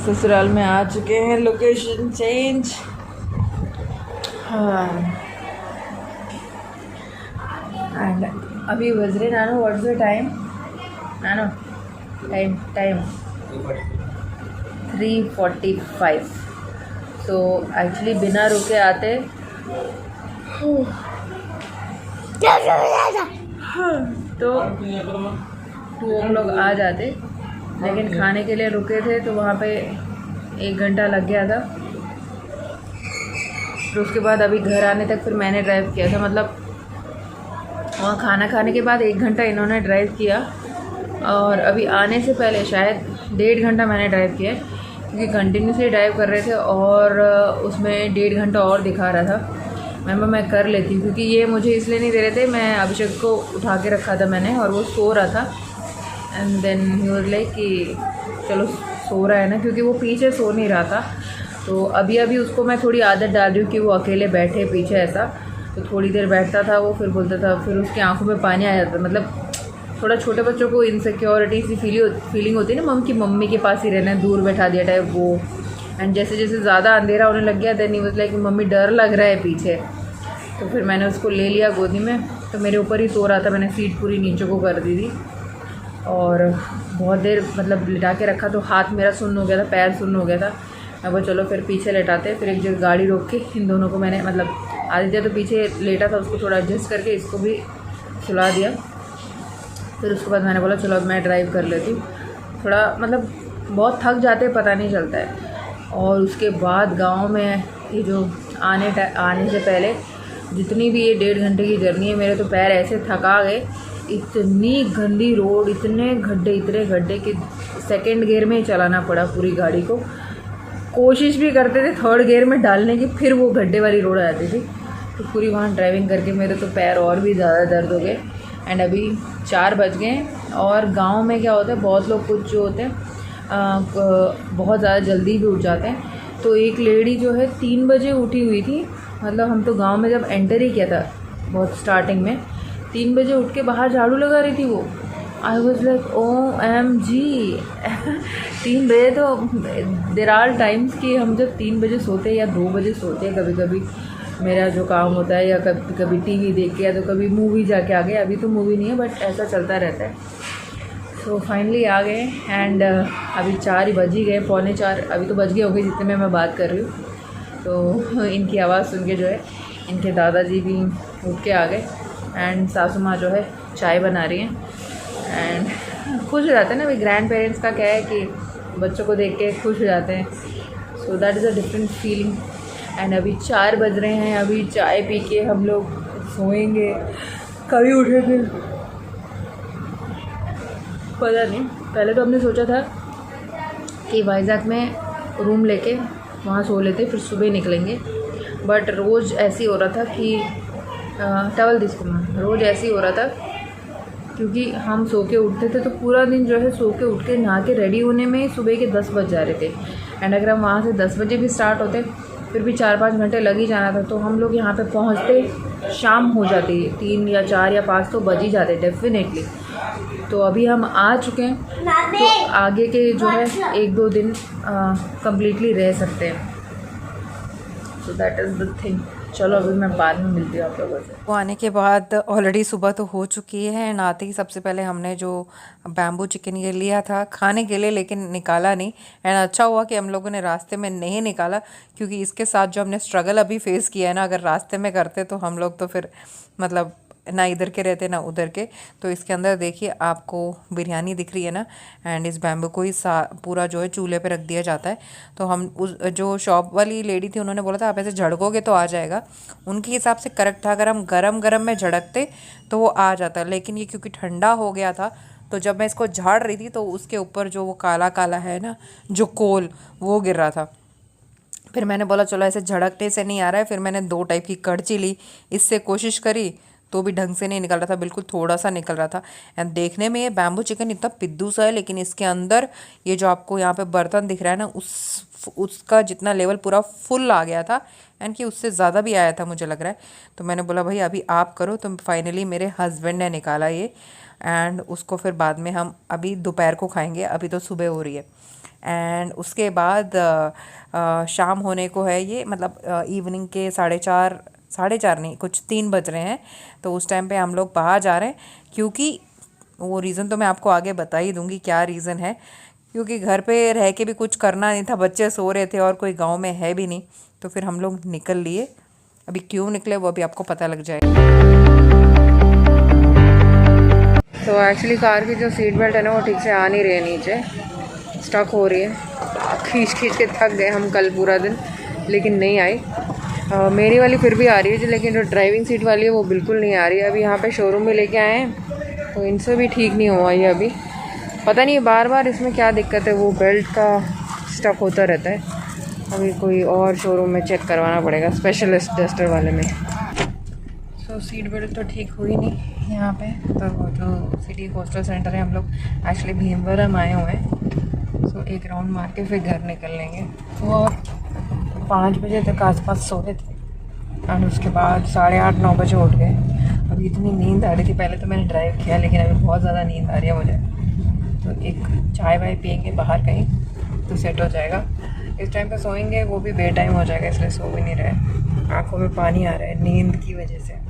ससुराल में आ चुके हैं, लोकेशन चेंज। हाँ एंड अभी बज रहे नानो, व्हाट्स द टाइम नानो? टाइम 3:45। तो एक्चुअली बिना रुके आते तो 2 आ जाते, लेकिन खाने के लिए रुके थे तो वहाँ पे 1 घंटा लग गया था। फिर उसके बाद अभी घर आने तक फिर मैंने ड्राइव किया था, मतलब वहाँ खाना खाने के बाद 1 घंटा इन्होंने ड्राइव किया, और अभी आने से पहले शायद 1.5 घंटा मैंने ड्राइव किया, क्योंकि कंटिन्यूसली ड्राइव कर रहे थे और उसमें 1.5 घंटा और दिखा रहा था। मैं कर लेती हूँ, क्योंकि ये मुझे इसलिए नहीं दे रहे थे, मैं अभिषेक को उठा के रखा था मैंने और वो सो रहा था। And then he was like कि चलो सो रहा है ना, क्योंकि वो पीछे सो नहीं रहा था। तो अभी उसको मैं थोड़ी आदत डाल रही हूँ कि वो अकेले बैठे पीछे ऐसा, तो थोड़ी देर बैठता था वो, फिर बोलता था, फिर उसकी आंखों में पानी आ जाता, मतलब थोड़ा छोटे बच्चों को इनसिक्योरिटी सी फीलिंग होती है ना, मम्मी के पास ही रहना है, दूर बैठा दिया टाइप वो। एंड जैसे जैसे ज़्यादा अंधेरा होने लग गया, then he was like mummy डर लग रहा है पीछे। तो फिर मैंने उसको ले लिया गोदी में, तो मेरे ऊपर ही सो रहा था, मैंने सीट पूरी नीचे को कर दी थी और बहुत देर मतलब लिटा के रखा, तो हाथ मेरा सुन्न हो गया था, पैर सुन्न हो गया था। मैं बोला चलो फिर पीछे लेटाते। फिर एक जगह गाड़ी रोक के इन दोनों को मैंने, मतलब आदित्य तो पीछे लेटा था, उसको थोड़ा एडजस्ट करके इसको भी सुला दिया। फिर उसके बाद मैंने बोला चलो अब मैं ड्राइव कर लेती हूँ, थोड़ा मतलब बहुत थक जाते पता नहीं चलता है। और उसके बाद गांव में ये जो आने से पहले जितनी भी ये 1.5 घंटे की जर्नी है, मेरे तो पैर ऐसे थका गए, इतनी गंदी रोड, इतने गड्ढे कि सेकंड गियर में ही चलाना पड़ा पूरी गाड़ी को। कोशिश भी करते थे थर्ड गियर में डालने की, फिर वो गड्ढे वाली रोड आ जाती थी। तो पूरी वहाँ ड्राइविंग करके मेरे तो पैर और भी ज़्यादा दर्द हो गए। एंड अभी 4 बज गए। और गांव में क्या होता है, बहुत लोग कुछ जो होते हैं बहुत ज़्यादा जल्दी भी उठ जाते हैं। तो एक लेडी जो है 3 बजे उठी हुई थी, मतलब हम तो गांव में जब एंटर ही किया था बहुत स्टार्टिंग में, 3 बजे उठ के बाहर झाड़ू लगा रही थी वो। आई वॉज लाइक OMG 3 बजे तो देर आर टाइम्स कि हम जब 3 बजे सोते हैं या 2 बजे सोते हैं, कभी कभी मेरा जो काम होता है, या कभी कभी टीवी देख के, या तो कभी मूवी जाके आ गए। अभी तो मूवी नहीं है बट ऐसा चलता रहता है। सो फाइनली आ गए एंड अभी 4 ही बज ही गए, 3:45 अभी तो बज गए होंगे जितने में मैं बात कर रही हूँ। तो इनकी आवाज़ सुन के जो है इनके दादाजी भी उठ के आ गए एंड सासू माँ जो है चाय बना रही हैं। एंड खुश हो जाते हैं ना भाई, ग्रैंड पेरेंट्स का क्या है कि बच्चों को देख के खुश हो जाते हैं। So that is a different feeling. And अभी 4 बज रहे हैं, अभी चाय पी के हम लोग सोएंगे। कभी उठे थे पता नहीं। पहले तो हमने सोचा था कि वाइज़ाग में रूम लेके वहाँ सो लेते, फिर सुबह निकलेंगे। बट रोज़ ऐसे ही हो रहा था कि टवल रोज़ ऐसे ही हो रहा था, क्योंकि हम सो के उठते थे तो पूरा दिन जो है सो के उठ के नहा के रेडी होने में सुबह के 10 बज जा रहे थे। एंड अगर हम वहाँ से 10 बजे भी स्टार्ट होते फिर भी 4-5 घंटे लग ही जाना था। तो हम लोग यहाँ पे पहुँचते शाम हो जाती, 3 या 4 या 5 तो बज ही जाते डेफिनेटली। तो अभी हम आ चुके हैं, तो आगे के जो है 1-2 दिन कम्प्लीटली रह सकते हैं। So that is the thing. चलो अभी मैं बाद में मिलती हूँ आप लोगों से। वो आने के बाद ऑलरेडी सुबह तो हो चुकी है एंड आते ही सबसे पहले हमने जो बैम्बू चिकन ये लिया था खाने के लिए, लेकिन निकाला नहीं। एंड अच्छा हुआ कि हम लोगों ने रास्ते में नहीं निकाला, क्योंकि इसके साथ जो हमने स्ट्रगल अभी फेस किया है ना, अगर रास्ते में करते तो हम लोग तो फिर मतलब ना इधर के रहते ना उधर के। तो इसके अंदर देखिए आपको बिरयानी दिख रही है ना, एंड इस बैम्बू को ही पूरा जो है चूल्हे पे रख दिया जाता है। तो हम उस जो शॉप वाली लेडी थी उन्होंने बोला था आप ऐसे झड़कोगे तो आ जाएगा, उनके हिसाब से करेक्ट था। अगर हम गरम गरम में झड़कते तो वो आ जाता, लेकिन ये क्योंकि ठंडा हो गया था, तो जब मैं इसको झाड़ रही थी तो उसके ऊपर जो वो काला काला है ना जो कोल, वो गिर रहा था। फिर मैंने बोला चलो ऐसे झड़कने से नहीं आ रहा है। फिर मैंने 2 टाइप की कड़ची ली, इससे कोशिश करी तो भी ढंग से नहीं निकल रहा था, बिल्कुल थोड़ा सा निकल रहा था। एंड देखने में ये बैम्बू चिकन इतना पिद्दू सा है, लेकिन इसके अंदर ये जो आपको यहाँ पे बर्तन दिख रहा है ना, उसका जितना लेवल पूरा फुल आ गया था, एंड कि उससे ज़्यादा भी आया था मुझे लग रहा है। तो मैंने बोला भाई अभी आप करो। तो फाइनली मेरे हस्बैंड ने निकाला ये, एंड उसको फिर बाद में हम अभी दोपहर को खाएंगे, अभी तो सुबह हो रही है। एंड उसके बाद शाम होने को है, ये मतलब इवनिंग के 4:30 नहीं, कुछ 3 बज रहे हैं। तो उस टाइम पे हम लोग बाहर जा रहे हैं, क्योंकि वो रीज़न तो मैं आपको आगे बता ही दूंगी क्या रीज़न है, क्योंकि घर पे रह के भी कुछ करना नहीं था, बच्चे सो रहे थे और कोई गांव में है भी नहीं, तो फिर हम लोग निकल लिए। अभी क्यों निकले वो अभी आपको पता लग जाएगा। तो एक्चुअली कार की जो सीट बेल्ट है ना वो ठीक से आ नहीं रही है, नीचे स्टक हो रही है। खींच खींच के थक गए हम कल पूरा दिन, लेकिन नहीं आई। मेरी वाली फिर भी आ रही है, लेकिन जो ड्राइविंग सीट वाली है वो बिल्कुल नहीं आ रही है। अभी यहाँ पे शोरूम में लेके आए हैं, तो इनसे भी ठीक नहीं हुआ ये अभी। पता नहीं बार बार इसमें क्या दिक्कत है, वो बेल्ट का स्टक होता रहता है। अभी कोई और शोरूम में चेक करवाना पड़ेगा, स्पेशलिस्ट डस्टर वाले में। सो सीट बेल्ट तो ठीक हुई नहीं यहाँ पे। तो जो सिटी कोस्टल सेंटर है, हम लोग एक्चुअली भीमवरम आए हुए हैं। सो एक राउंड मार के फिर घर निकल लेंगे। वो 5 बजे तक आसपास सोए थे, एंड उसके बाद 8:30-9 बजे उठ गए। अभी इतनी नींद आ रही थी, पहले तो मैंने ड्राइव किया, लेकिन अभी बहुत ज़्यादा नींद आ रही है मुझे। तो एक चाय वाय पियेंगे बाहर कहीं, तो सेट हो जाएगा। इस टाइम पे सोएंगे वो भी बे टाइम हो जाएगा, इसलिए सो भी नहीं रहे। आँखों में पानी आ रहा है नींद की वजह से।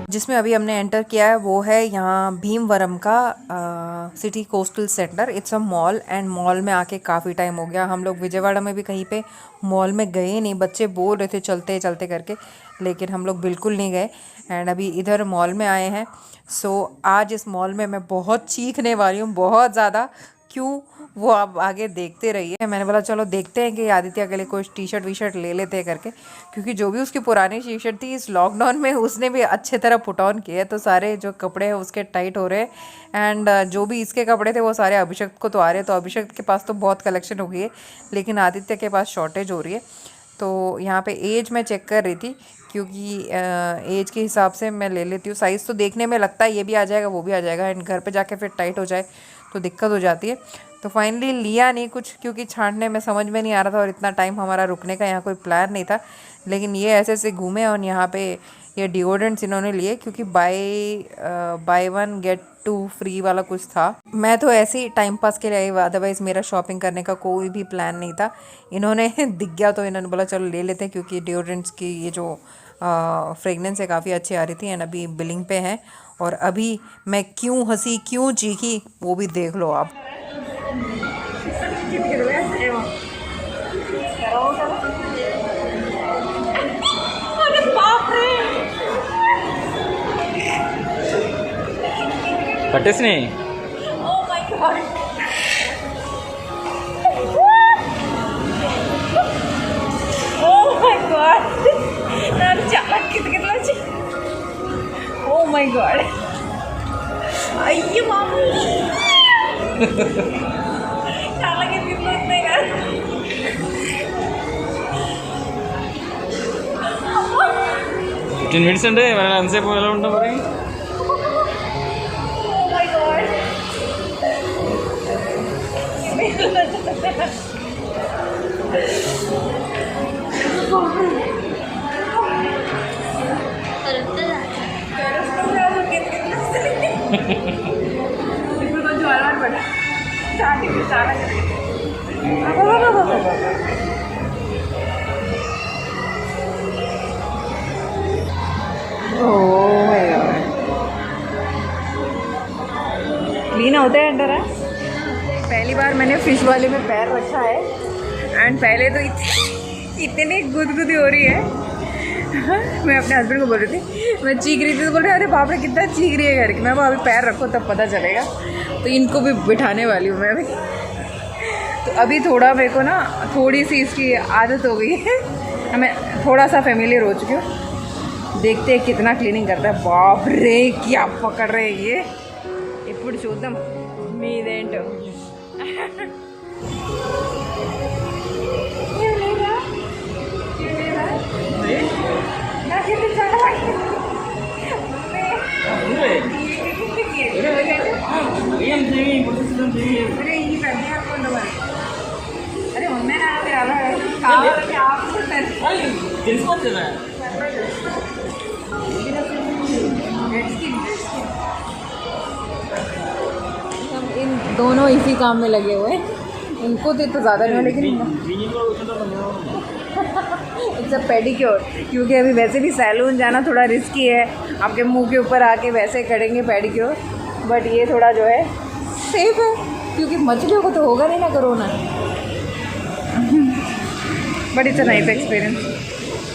जिसमें अभी हमने एंटर किया है वो है यहाँ भीमवरम का city coastal centre. It's a mall, and mall में आके काफ़ी टाइम हो गया। हम लोग विजयवाड़ा में भी कहीं पे मॉल में गए नहीं, बच्चे बोल रहे थे चलते चलते करके, लेकिन हम लोग बिल्कुल नहीं गए। एंड अभी इधर मॉल में आए हैं। सो आज इस मॉल में मैं बहुत चीखने वाली हूँ, बहुत ज़्यादा। क्यों, वो आप आगे देखते रहिए। मैंने बोला चलो देखते हैं कि आदित्य के लिए कोई टी शर्ट वी शर्ट ले लेते हैं करके, क्योंकि जो भी उसकी पुरानी टी शर्ट थी इस लॉकडाउन में उसने भी अच्छे तरह पुट ऑन किए, तो सारे जो कपड़े हैं उसके टाइट हो रहे हैं। एंड जो भी इसके कपड़े थे वो सारे अभिषेक को तो आ रहे हैं, तो अभिषेक के पास तो बहुत कलेक्शन हो गई है, लेकिन आदित्य के पास शॉर्टेज हो रही है। तो यहाँ पे एज मैं चेक कर रही थी, क्योंकि एज के हिसाब से मैं ले लेती हूँ। साइज़ तो देखने में लगता है ये भी आ जाएगा वो भी आ जाएगा, एंड घर पे जाके फिर टाइट हो जाए तो दिक्कत हो जाती है। तो फाइनली लिया नहीं कुछ, क्योंकि छांटने में समझ में नहीं आ रहा था, और इतना टाइम हमारा रुकने का यहाँ कोई प्लान नहीं था। लेकिन ये ऐसे ऐसे घूमे, और यहाँ पे ये डिओड्रेंट्स इन्होंने लिए, क्योंकि बाय 1 गेट 2 फ्री वाला कुछ था। मैं तो ऐसे ही टाइम पास के लिए आई, अदरवाइज़ मेरा शॉपिंग करने का कोई भी प्लान नहीं था। इन्होंने दिख गया तो इन्होंने बोला चलो ले लेते हैं, क्योंकि डिओड्रेंट्स की ये जो फ्रेगनेंस है काफ़ी अच्छी आ रही थी। एंड अभी बिलिंग पे हैं, और अभी मैं क्यों हंसी क्यों चीखी वो भी देख लो आप। कटेस नहीं। Oh my god. అయ్యో మాము చాలా గిఫ్ట్లు ఉన్నాయి కదా. 15 minutes అంటే మనం ఎంతసేపు ఎలా ఉంటాం మరి? Oh my god. ఇప్పుడు కొంచెం అలవాటు పడ్డా స్టార్టింగ్ చాలా क्लीन होते हैं अंदर। पहली बार मैंने फिश वाले में पैर रखा है, एंड पहले तो इतनी गुदगुदी हो रही है। मैं अपने हस्बैंड को बोल रही थी, मैं चीख रही थी तो बोल रहे अरे बाप रे कितना चीख रही है घर की। मैं अभी पैर रखो तब पता चलेगा। तो इनको भी बिठाने वाली हूँ मैं अभी। तो अभी थोड़ा मेरे को ना थोड़ी सी इसकी आदत हो गई है, मैं थोड़ा सा फेमिलियर हो चुकी हूँ। देखते हैं कितना क्लीनिंग करता है। बाप रे क्या पकड़ रहे हैं ये। ఇప్పుడు చూద్దాం మీదేంటో। నాకైతే చాలా हम इन दोनों इसी काम में लगे हुए हैं। इनको तो ज़्यादा नहीं, लेकिन इट्स अ पेडिक्योर, क्योंकि अभी वैसे भी सैलून जाना थोड़ा रिस्की है, आपके मुंह के ऊपर आके वैसे करेंगे पेडिक्योर, बट ये थोड़ा जो है सेफ है, क्योंकि मछलियों को तो होगा नहीं ना corona. But it's a nice experience.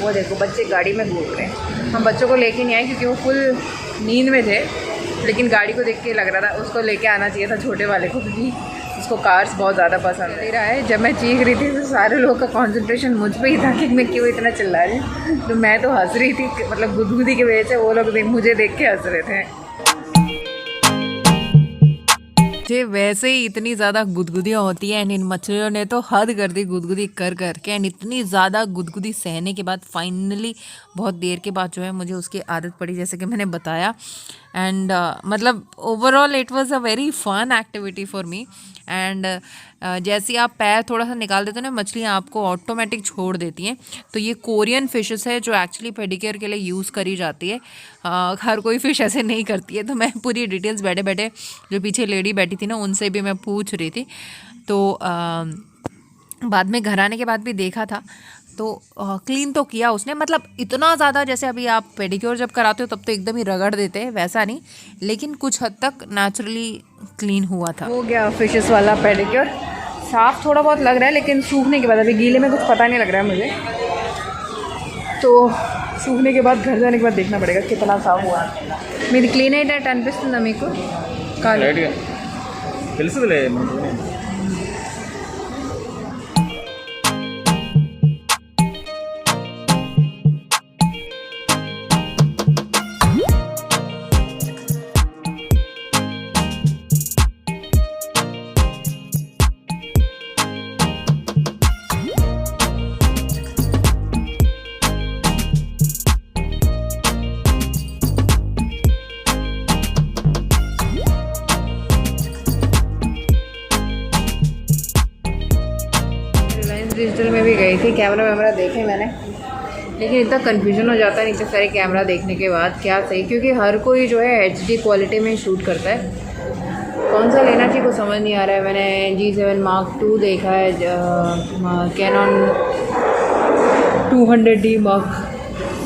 वो देखो बच्चे गाड़ी में घूम रहे हैं। हम बच्चों को लेके नहीं आए क्योंकि वो फुल नींद में थे, लेकिन गाड़ी को देख के लग रहा था उसको लेके आना चाहिए था, छोटे वाले को, क्योंकि उसको कार्स बहुत ज़्यादा पसंद है। रहा है जब मैं चीख रही थी तो सारे लोगों का कंसंट्रेशन मुझ पे ही था कि मैं क्यों इतना चिल्ला रही हूँ। तो मैं तो हंस रही थी, मतलब गुदगुदी की वजह से वो लोग मुझे देख के हंस रहे थे। मुझे वैसे ही इतनी ज़्यादा गुदगुदियाँ होती हैं, एंड इन मछलियों ने तो हद कर दी गुदगुदी कर के, एंड इतनी ज़्यादा गुदगुदी सहने के बाद फाइनली बहुत देर के बाद जो है मुझे उसकी आदत पड़ी, जैसे कि मैंने बताया। एंड मतलब overall it was a very fun activity for me. And जैसे आप पैर थोड़ा सा निकाल देते हो ना, मछलियाँ आपको ऑटोमेटिक छोड़ देती हैं। तो ये कोरियन फिशेस है जो एक्चुअली पेडिक्योर के लिए यूज़ करी जाती है। हर कोई फ़िश ऐसे नहीं करती है। तो मैं पूरी डिटेल्स बैठे बैठे जो पीछे लेडी बैठी थी ना, उनसे भी मैं पूछ रही थी। तो बाद में घर आने के बाद भी देखा था, तो क्लीन तो किया उसने, मतलब इतना ज़्यादा जैसे अभी आप पेडिक्योर जब कराते हो तब तो एकदम ही रगड़ देते हैं, वैसा नहीं, लेकिन कुछ हद तक नेचुरली क्लीन हुआ था। हो गया फिशेस वाला पेडिक्योर। साफ़ थोड़ा बहुत लग रहा है, लेकिन सूखने के बाद, अभी गीले में कुछ पता नहीं लग रहा है मुझे, तो सूखने के बाद घर जाने के बाद देखना पड़ेगा कितना साफ़ हुआ। मेरी क्लीन है అనిపిస్తుందా మీకు కాదు తెలుసులే। डिजिटल में भी गई थी, कैमरा वैमरा देखे मैंने, लेकिन इतना कन्फ्यूजन हो जाता है नीचे सारे कैमरा देखने के बाद क्या सही, क्योंकि हर कोई जो है HD क्वालिटी में शूट करता है। कौन सा लेना चाहिए कुछ समझ नहीं आ रहा है। मैंने G7 Mark II देखा है, कैनन 200D Mark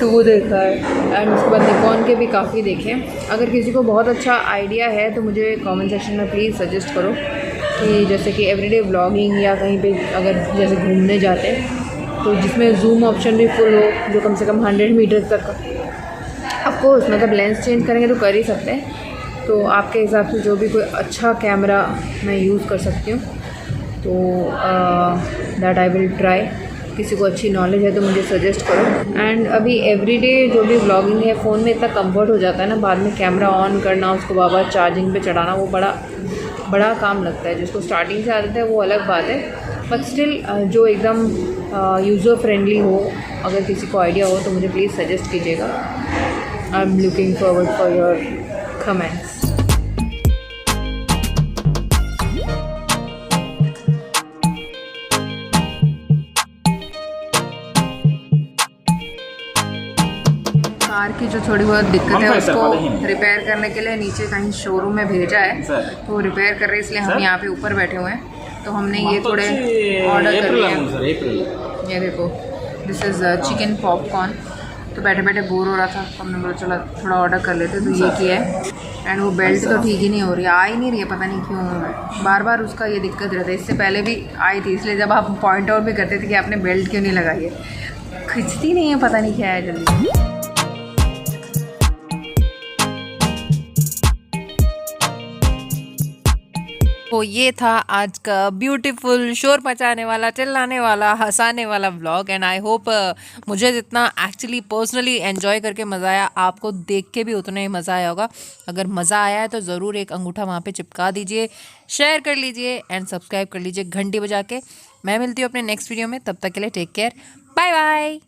II देखा है, एंड उसके बाद निकॉन के भी काफ़ी देखे। अगर किसी को बहुत अच्छा आइडिया है तो मुझे कमेंट सेक्शन में प्लीज़ सजेस्ट करो, कि जैसे कि एवरीडे व्लॉगिंग या कहीं पे अगर जैसे घूमने जाते हैं तो जिसमें जूम ऑप्शन भी फुल हो, जो कम से कम 100 मीटर तक, आपको मतलब लेंस चेंज करेंगे तो कर ही सकते हैं। तो आपके हिसाब से जो भी कोई अच्छा कैमरा मैं यूज़ कर सकती हूँ, तो दैट आई विल ट्राई। किसी को अच्छी नॉलेज है तो मुझे सजेस्ट करो। एंड अभी एवरीडे जो भी व्लॉगिंग है, फ़ोन में इतना कंफर्ट हो जाता है ना, बाद में कैमरा ऑन करना, उसको बार चार्जिंग पे चढ़ाना, वो बड़ा काम लगता है। जिसको स्टार्टिंग से आदत है वो अलग बात है, बट स्टिल जो एकदम यूज़र फ्रेंडली हो, अगर किसी को आइडिया हो तो मुझे प्लीज़ सजेस्ट कीजिएगा। I am looking forward for your comments. Car की जो थोड़ी बहुत दिक्कत है उसको रिपेयर करने के लिए नीचे कहीं शोरूम में भेजा है, तो रिपेयर कर रहे हैं, इसलिए हम यहाँ पे ऊपर बैठे हुए हैं। तो हमने ये थोड़े ऑर्डर कर लिया। ये देखो, दिस इज़ चिकन पॉपकॉर्न। तो बैठे बैठे बोर हो रहा था, तो हमने बोला चलो थोड़ा ऑर्डर कर लेते, तो ये किया है। एंड वो बेल्ट तो ठीक ही नहीं हो रही, आ ही नहीं रही है, पता नहीं क्यों, बार बार उसका ये दिक्कत रहता है। इससे पहले भी आई थी, इसलिए जब आप पॉइंट आउट भी करते थे कि आपने बेल्ट क्यों नहीं लगाई है, खिंचती नहीं है, पता नहीं क्या है जल्दी। तो ये था आज का ब्यूटीफुल, शोर मचाने वाला, चिल्लाने वाला, हंसाने वाला व्लॉग। एंड आई होप मुझे जितना एक्चुअली पर्सनली एंजॉय करके मज़ा आया, आपको देख के भी उतना ही मज़ा आया होगा। अगर मज़ा आया है तो ज़रूर एक अंगूठा वहाँ पे चिपका दीजिए, शेयर कर लीजिए एंड सब्सक्राइब कर लीजिए घंटी बजा के। मैं मिलती हूँ अपने नेक्स्ट वीडियो में, तब तक के लिए टेक केयर, बाय बाय।